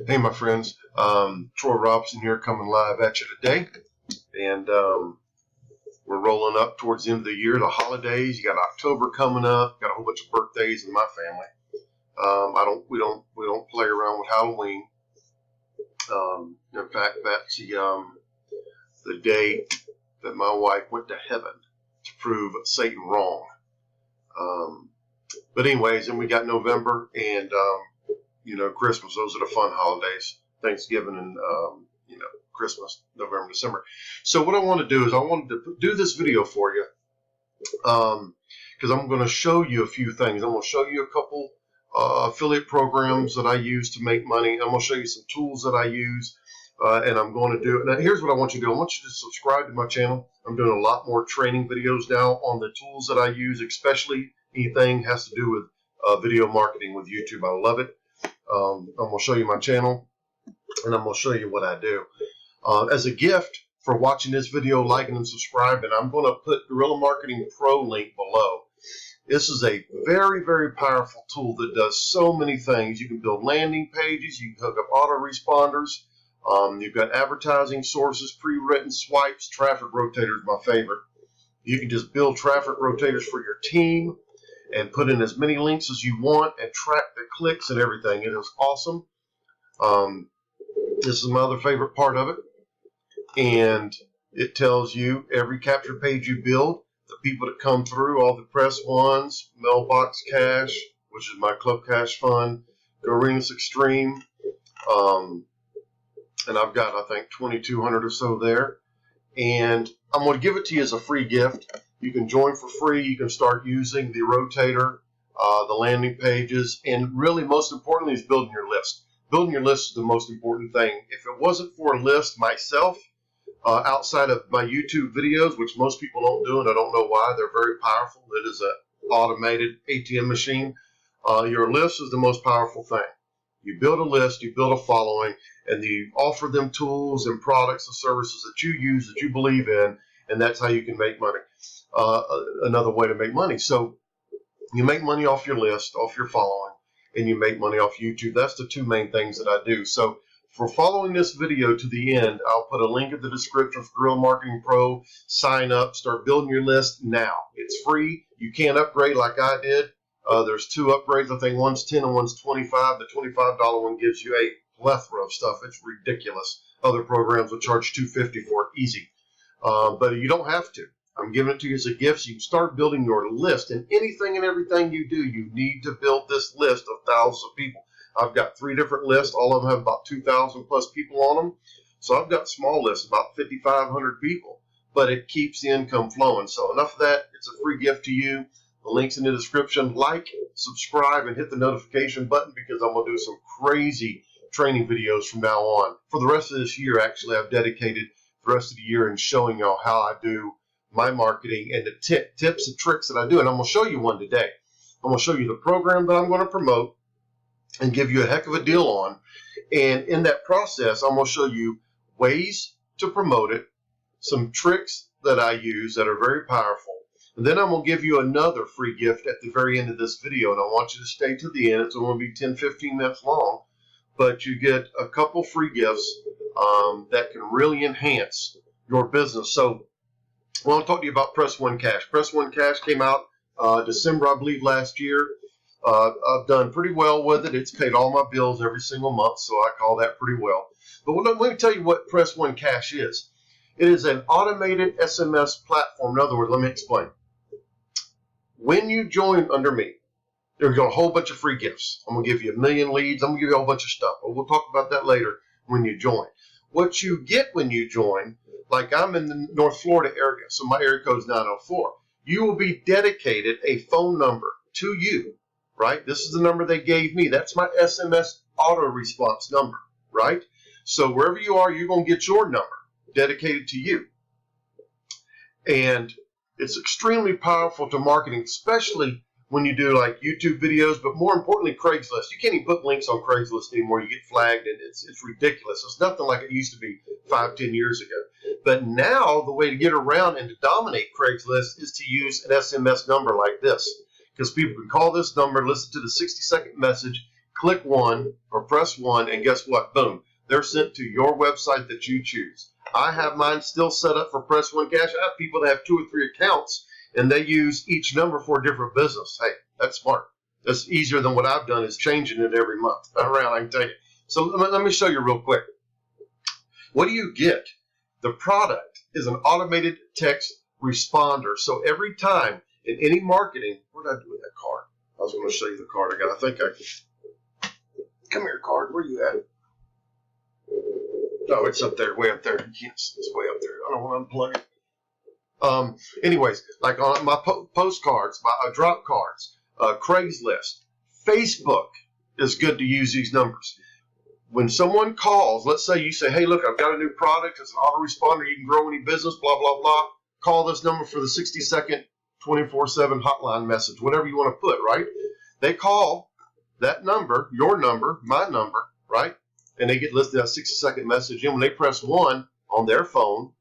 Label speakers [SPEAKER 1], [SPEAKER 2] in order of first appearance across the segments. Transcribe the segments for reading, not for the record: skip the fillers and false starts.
[SPEAKER 1] Hey, my friends. Troy Robison here, coming live at you today. And we're rolling up towards the end of the year, the holidays. You got October coming up. Got a whole bunch of birthdays in my family. We don't play around with Halloween. In fact, that's the day that my wife went to heaven to prove Satan wrong. But anyways, then we got November and Christmas. Those are the fun holidays. Thanksgiving and Christmas, November, December. So what I want to do is I wanted to do this video for you because I'm going to show you a few things. I'm going to show you a couple affiliate programs that I use to make money. I'm going to show you some tools that I use, and I'm going to do it. Now, here's what I want you to do. I want you to subscribe to my channel. I'm doing a lot more training videos now on the tools that I use, especially anything has to do with video marketing with YouTube. I love it. I'm going to show you my channel, and I'm going to show you what I do. As a gift for watching this video, liking and subscribing, I'm going to put Guerrilla Marketing Pro link below. This is a very, very powerful tool that does so many things. You can build landing pages. You can hook up autoresponders. You've got advertising sources, pre-written swipes, traffic rotators, my favorite. You can just build traffic rotators for your team and put in as many links as you want and track the clicks and everything. It is awesome. This is my other favorite part of it. And it tells you every capture page you build, the people that come through, all the press ones, mailbox cash, which is my club cash fund, Arenas Extreme, and I've got, I think, 2,200 or so there. And I'm going to give it to you as a free gift. You can join for free. You can start using the rotator, the landing pages, and really most importantly is building your list. Building your list is the most important thing. If it wasn't for a list myself, outside of my YouTube videos, which most people don't do, and I don't know why, they're very powerful. It is an automated ATM machine. Your list is the most powerful thing. You build a list, you build a following, and you offer them tools and products and services that you use, that you believe in, and that's how you can make money. Another way to make money. So you make money off your list, off your following, and you make money off YouTube. That's the two main things that I do. So for following this video to the end, I'll put a link in the description for Guerrilla Marketing Pro. Sign up, start building your list now. It's free. You can't upgrade like I did. There's two upgrades. I think one's 10 and one's 25. The $25 one gives you a plethora of stuff. It's ridiculous. Other programs will charge $250 for it, easy. But you don't have to. I'm giving it to you as a gift so you can start building your list. And anything and everything you do, you need to build this list of thousands of people. I've got 3 different lists. All of them have about 2,000 plus people on them. So I've got small lists, about 5,500 people. But it keeps the income flowing. So enough of that. It's a free gift to you. The link's in the description. Like, subscribe, and hit the notification button because I'm going to do some crazy training videos from now on. For the rest of this year, actually, I've dedicated the rest of the year in showing y'all how I do my marketing and the tips and tricks that I do. And I'm going to show you one today. I'm going to show you the program that I'm going to promote and give you a heck of a deal on. And in that process, I'm going to show you ways to promote it, some tricks that I use that are very powerful. And then I'm going to give you another free gift at the very end of this video. And I want you to stay to the end. It's only going to be 10, 15 minutes long. But you get a couple free gifts that can really enhance your business. So I want to talk to you about Press One Cash. Press One Cash came out December, I believe, last year. I've done pretty well with it. It's paid all my bills every single month, so I call that pretty well. But let me tell you what Press One Cash is. It is an automated SMS platform. In other words, let me explain. When you join under me, there's a whole bunch of free gifts. I'm going to give you 1 million leads. I'm going to give you a whole bunch of stuff. But we'll talk about that later when you join. What you get when you join, like I'm in the North Florida area, so my area code is 904. You will be dedicated a phone number to you, right? This is the number they gave me. That's my SMS auto response number, right? So wherever you are, you're going to get your number dedicated to you. And it's extremely powerful to marketing, especially when you do like YouTube videos, but more importantly, Craigslist. You can't even put links on Craigslist anymore. You get flagged, and it's ridiculous. It's nothing like it used to be 5, 10 years ago. But now the way to get around and to dominate Craigslist is to use an SMS number like this, because people can call this number, listen to the 60-second message, click one or press one, and guess what? Boom, they're sent to your website that you choose. I have mine still set up for Press One Cash. I have people that have 2 or 3 accounts, and they use each number for a different business. Hey, that's smart. That's easier than what I've done is changing it every month around, I can tell you. So let me show you real quick. What do you get? The product is an automated text responder. So every time in any marketing, what did I do with that card? I was going to show you the card I got. I think I can. Come here, card. Where you at? No, it's up there, way up there. Yes, it's way up there. I don't want to unplug it. Anyways, like on my postcards, my drop cards, Craigslist, Facebook is good to use these numbers. When someone calls, let's say you say, hey, look, I've got a new product. It's an autoresponder. You can grow any business, blah, blah, blah. Call this number for the 60-second, 24/7 hotline message, whatever you want to put, right? They call that number, your number, my number, right? And they get listed as a 60-second message. And when they press 1 on their phone,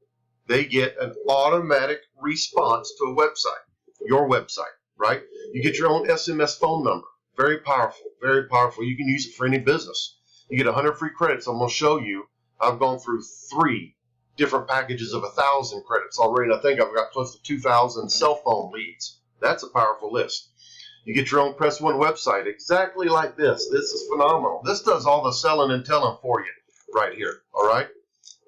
[SPEAKER 1] they get an automatic response to a website, your website, right? You get your own SMS phone number. Very powerful, very powerful. You can use it for any business. You get 100 free credits. I'm going to show you. I've gone through 3 different packages of 1,000 credits already. And I think I've got close to 2,000 cell phone leads. That's a powerful list. You get your own Press One website exactly like this. This is phenomenal. This does all the selling and telling for you right here. All right?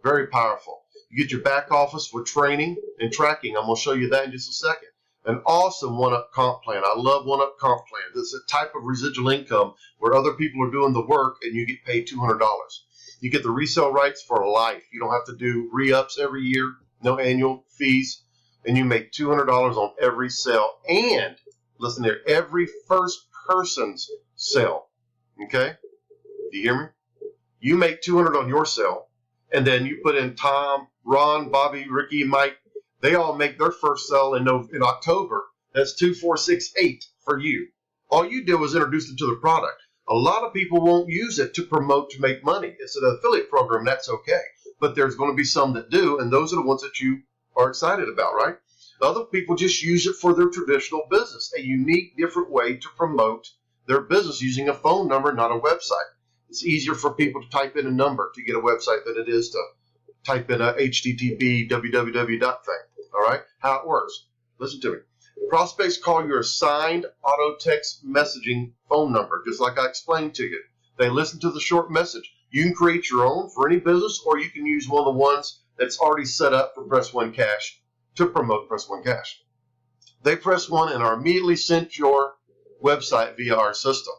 [SPEAKER 1] Very powerful. You get your back office for training and tracking. I'm going to show you that in just a second. An awesome one-up comp plan. I love one-up comp plan. This is a type of residual income where other people are doing the work and you get paid $200. You get the resale rights for life. You don't have to do re-ups every year, no annual fees, and you make $200 on every sale. And listen here, every first person's sale. Okay? Do you hear me? You make $200 on your sale, and then you put in Tom, Ron, Bobby, Ricky, Mike. They all make their first sale in October. That's 2,468 for you. All you did was introduce them to the product. A lot of people won't use it to promote to make money. It's an affiliate program. That's okay. But there's going to be some that do, and those are the ones that you are excited about, right? Other people just use it for their traditional business, a unique, different way to promote their business using a phone number, not a website. It's easier for people to type in a number to get a website than it is to type in a HTTP www thing. All right? How it works. Listen to me. Prospects call your assigned auto text messaging phone number, just like I explained to you. They listen to the short message. You can create your own for any business, or you can use one of the ones that's already set up for Press One Cash to promote Press One Cash. They press 1 and are immediately sent to your website via our system.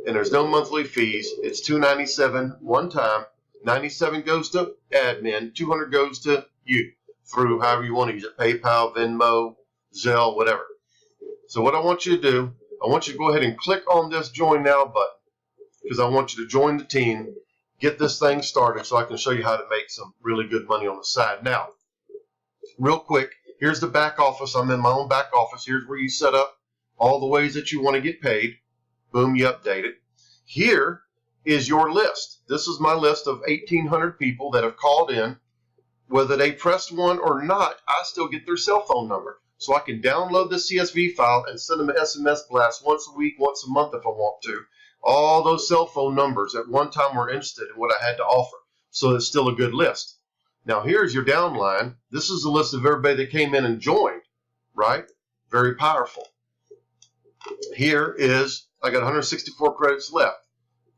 [SPEAKER 1] And there's no monthly fees. It's $297 one time. $97 goes to admin. $200 goes to you through however you want to use it, PayPal, Venmo, Zelle, whatever. So what I want you to do, I want you to go ahead and click on this Join Now button because I want you to join the team, get this thing started so I can show you how to make some really good money on the side. Now, real quick, here's the back office. I'm in my own back office. Here's where you set up all the ways that you want to get paid. Boom, you update it. Here is your list. This is my list of 1,800 people that have called in. Whether they pressed 1 or not, I still get their cell phone number. So I can download the CSV file and send them an SMS blast once a week, once a month if I want to. All those cell phone numbers at one time were interested in what I had to offer. So it's still a good list. Now here's your downline. This is the list of everybody that came in and joined, right? Very powerful. Here is, I got 164 credits left.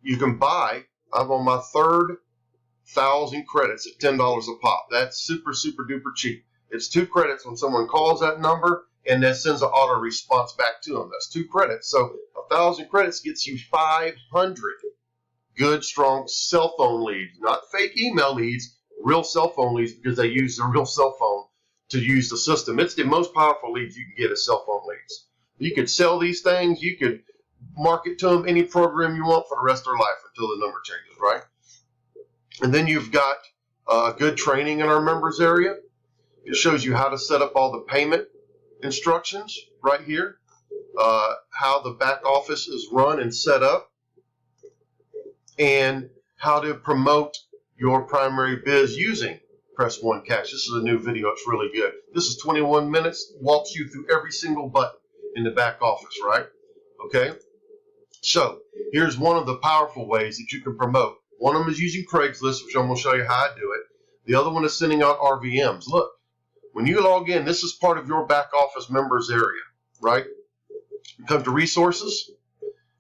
[SPEAKER 1] You can buy, I'm on my third 1,000 credits at $10 a pop. That's super, super duper cheap. It's 2 credits when someone calls that number and then sends an auto response back to them. That's 2 credits. So 1,000 credits gets you 500 good, strong cell phone leads, not fake email leads, real cell phone leads because they use the real cell phone to use the system. It's the most powerful leads you can get as cell phone leads. You could sell these things. You could market to them any program you want for the rest of their life until the number changes, right? And then you've got good training in our members area. It shows you how to set up all the payment instructions right here, how the back office is run and set up, and how to promote your primary biz using Press One Cash. This is a new video. It's really good. This is 21 minutes. Walks you through every single button in the back office, right? Okay. So here's one of the powerful ways that you can promote. One of them is using Craigslist, which I'm going to show you how I do it. The other one is sending out RVMs. Look, when you log in, this is part of your back office members area, right? You come to resources,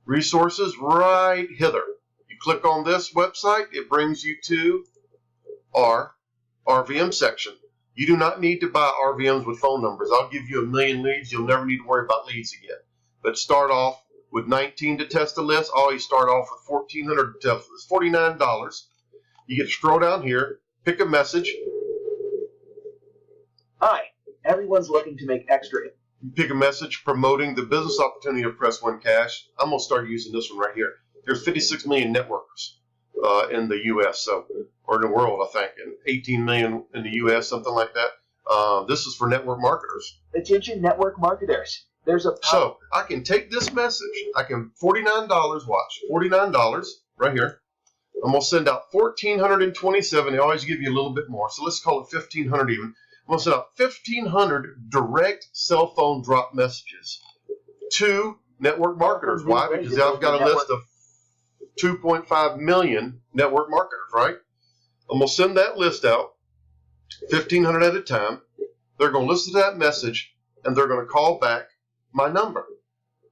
[SPEAKER 1] right hither. You click on this website, it brings you to our RVM section. You do not need to buy RVMs with phone numbers. I'll give you 1,000,000 leads. You'll never need to worry about leads again. But start off with 19 to test a list. Always start off with 1,400 to test a list. $49. You get to scroll down here, pick a message.
[SPEAKER 2] Hi, everyone's looking to make extra.
[SPEAKER 1] You pick a message promoting the business opportunity of Press One Cash. I'm going to start using this one right here. There's 56 million networkers in the U.S., or in the world, I think, and 18 million in the U.S., something like that. This is for network marketers.
[SPEAKER 2] Attention network marketers. There's a
[SPEAKER 1] So I can take this message. I can $49. Watch, $49 right here. I'm gonna send out 1,427. They always give you a little bit more, so let's call it 1,500 even. I'm gonna send out 1,500 direct cell phone drop messages to network marketers. Why? Because I've got a list of 2.5 million network marketers, right? I'm going to send that list out, 1,500 at a time. They're going to listen to that message, and they're going to call back my number,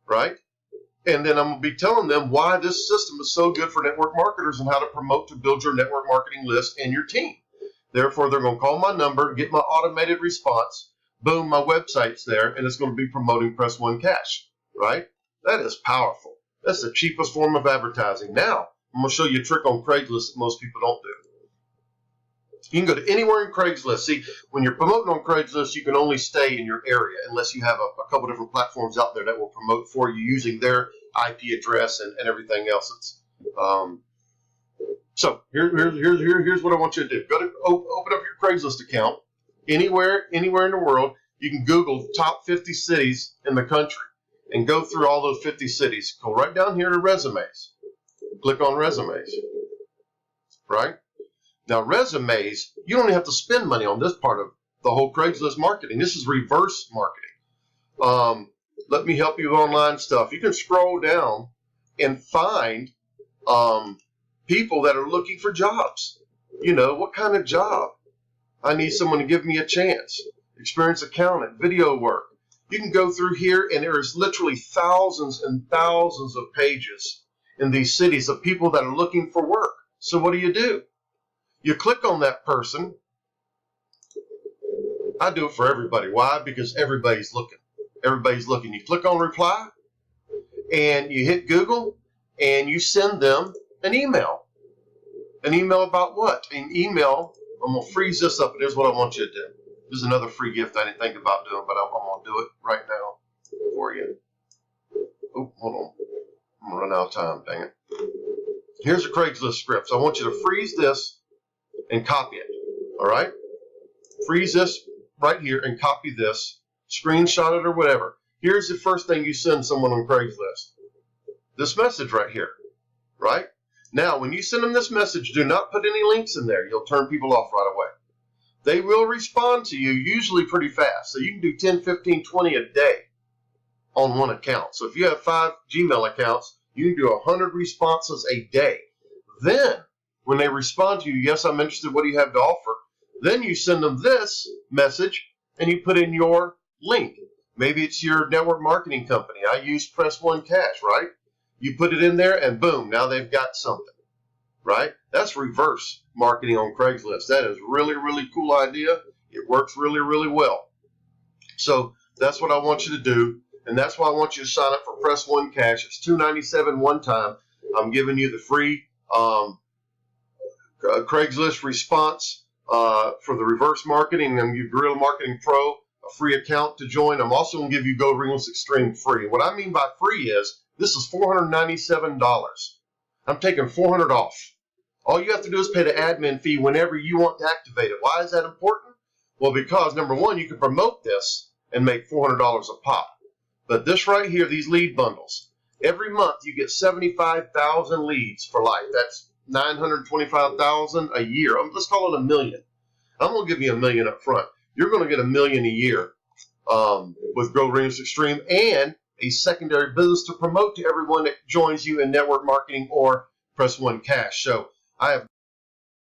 [SPEAKER 1] right? And then I'm going to be telling them why this system is so good for network marketers and how to promote to build your network marketing list and your team. Therefore, they're going to call my number, get my automated response. Boom, my website's there, and it's going to be promoting Press One Cash, right? That is powerful. That's the cheapest form of advertising. Now, I'm going to show you a trick on Craigslist that most people don't do. You can go to anywhere in Craigslist. See, when you're promoting on Craigslist, you can only stay in your area unless you have a couple different platforms out there that will promote for you using their IP address and everything else. So here's what I want you to do. Go to open up your Craigslist account. Anywhere in the world, you can Google top 50 cities in the country and go through all those 50 cities. Go right down here to resumes. Click on resumes, right? Now, resumes, you don't even have to spend money on this part of the whole Craigslist marketing. This is reverse marketing. Let me help you with online stuff. You can scroll down and find people that are looking for jobs. You know, what kind of job? I need someone to give me a chance. Experienced accountant, video work. You can go through here, and there is literally thousands and thousands of pages in these cities of people that are looking for work. So what do? You click on that person. I do it for everybody. Why? Because everybody's looking. Everybody's looking. You click on reply, and you hit Google, and you send them an email. An email about what? An email. I'm going to freeze this up, and here's what I want you to do. This is another free gift I didn't think about doing, but I'm going to do it right now for you. Oh, hold on. I'm going to run out of time, dang it. Here's a Craigslist script. So I want you to freeze this and copy it, all right? Freeze this right here and copy this, screenshot it or whatever. Here's the first thing you send someone on Craigslist. This message right here, right? Now, when you send them this message, do not put any links in there. You'll turn people off right away. They will respond to you usually pretty fast. So you can do 10, 15, 20 a day on one account. So if you have 5 Gmail accounts, you can do 100 responses a day. Then, when they respond to you, yes, I'm interested, what do you have to offer? Then you send them this message, and you put in your link. Maybe it's your network marketing company. I use Press One Cash, right? You put it in there, and boom, now they've got something, right? That's reverse marketing on Craigslist. That is really, really cool idea. It works really, really well. So that's what I want you to do, and that's why I want you to sign up for Press One Cash. It's $297 one time. I'm giving you the free Craigslist response for the reverse marketing. I'm going to give Guerrilla Marketing Pro a free account to join. I'm also going to give you Go Ringless Extreme free. What I mean by free is this is $497. I'm taking $400 off. All you have to do is pay the admin fee whenever you want to activate it. Why is that important? Well, because number one, you can promote this and make $400 a pop. But this right here, these lead bundles, every month you get 75,000 leads for life. That's 925,000 a year. Let's call it $1 million. I'm going to give you $1 million up front. You're going to get $1 million a year with Go Ringless Extreme, and a secondary business to promote to everyone that joins you in network marketing, or press 1 cash. So I have